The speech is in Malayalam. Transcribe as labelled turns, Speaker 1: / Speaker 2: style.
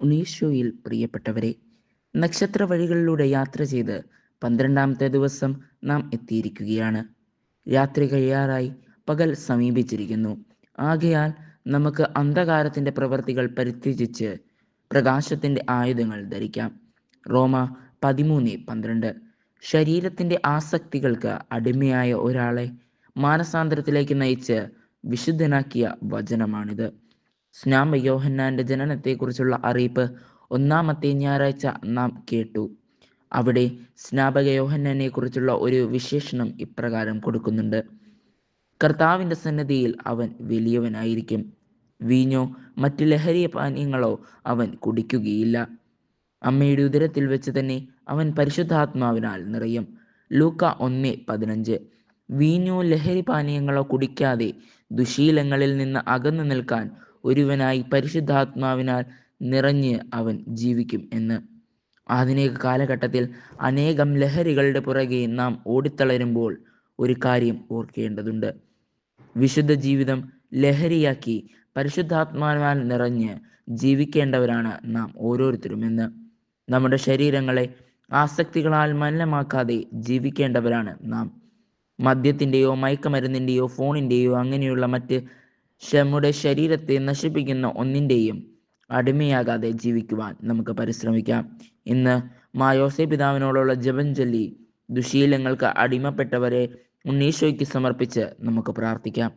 Speaker 1: ഉണ്ണീശോയിൽ പ്രിയപ്പെട്ടവരെ, നക്ഷത്ര വഴികളിലൂടെ യാത്ര ചെയ്ത് 12-ാമത്തെ ദിവസം നാം എത്തിയിരിക്കുകയാണ്. രാത്രി കഴിയാറായി, പകൽ സമീപിച്ചിരിക്കുന്നു. ആകയാൽ നമുക്ക് അന്ധകാരത്തിൻ്റെ പ്രവൃത്തികൾ പരിത്യജിച്ച് പ്രകാശത്തിൻ്റെ ആയുധങ്ങൾ ധരിക്കാം. റോമ 13:12. ശരീരത്തിൻ്റെ ആസക്തികൾക്ക് അടിമയായ ഒരാളെ മാനസാന്തരത്തിലേക്ക് നയിച്ച് വിശുദ്ധനാക്കിയ വചനമാണിത്. സ്നാപക യോഹന്നാന്റെ ജനനത്തെക്കുറിച്ചുള്ള അറിയിപ്പ് 1-ാമത്തെ ഞായറാഴ്ച നാം കേട്ടു. അവിടെ സ്നാപക യോഹന്നാനെ കുറിച്ചുള്ള ഒരു വിശേഷണം ഇപ്രകാരം കൊടുക്കുന്നുണ്ട്: കർത്താവിൻ്റെ സന്നിധിയിൽ അവൻ വലിയവനായിരിക്കും. വീഞ്ഞോ മറ്റ് ലഹരി പാനീയങ്ങളോ അവൻ കുടിക്കുകയില്ല. അമ്മയുടെ ഉദരത്തിൽ വെച്ച് തന്നെ അവൻ പരിശുദ്ധാത്മാവിനാൽ നിറയും. ലൂക്ക 1:15. വീഞ്ഞോ ലഹരി പാനീയങ്ങളോ കുടിക്കാതെ ദുശീലങ്ങളിൽ നിന്ന് അകന്നു നിൽക്കാൻ ഒരുവനായി പരിശുദ്ധാത്മാവിനാൽ നിറഞ്ഞ് അവൻ ജീവിക്കും എന്ന്. ആധുനിക കാലഘട്ടത്തിൽ അനേകം ലഹരികളുടെ പുറകെ നാം ഓടിത്തളരുമ്പോൾ ഒരു കാര്യം ഓർക്കേണ്ടതുണ്ട്. വിശുദ്ധ ജീവിതം ലഹരിയാക്കി പരിശുദ്ധാത്മാവിനാൽ നിറഞ്ഞ് ജീവിക്കേണ്ടവരാണ് നാം ഓരോരുത്തരുമെന്ന്. നമ്മുടെ ശരീരങ്ങളെ ആസക്തികളാൽ മലിനമാക്കാതെ ജീവിക്കേണ്ടവരാണ് നാം. മദ്യത്തിൻ്റെയോ മയക്കുമരുന്നിൻ്റെയോ ഫോണിൻ്റെയോ അങ്ങനെയുള്ള മറ്റ് നമ്മുടെ ശരീരത്തെ നശിപ്പിക്കുന്ന ഒന്നിൻ്റെയും അടിമയാകാതെ ജീവിക്കുവാൻ നമുക്ക് പരിശ്രമിക്കാം. ഇന്ന് മായോസേ പിതാവിനോടുള്ള ജപം ചൊല്ലി ദുശീലങ്ങൾക്ക് അടിമപ്പെട്ടവരെ ഉണ്ണീശോയ്ക്ക് സമർപ്പിച്ച് നമുക്ക് പ്രാർത്ഥിക്കാം.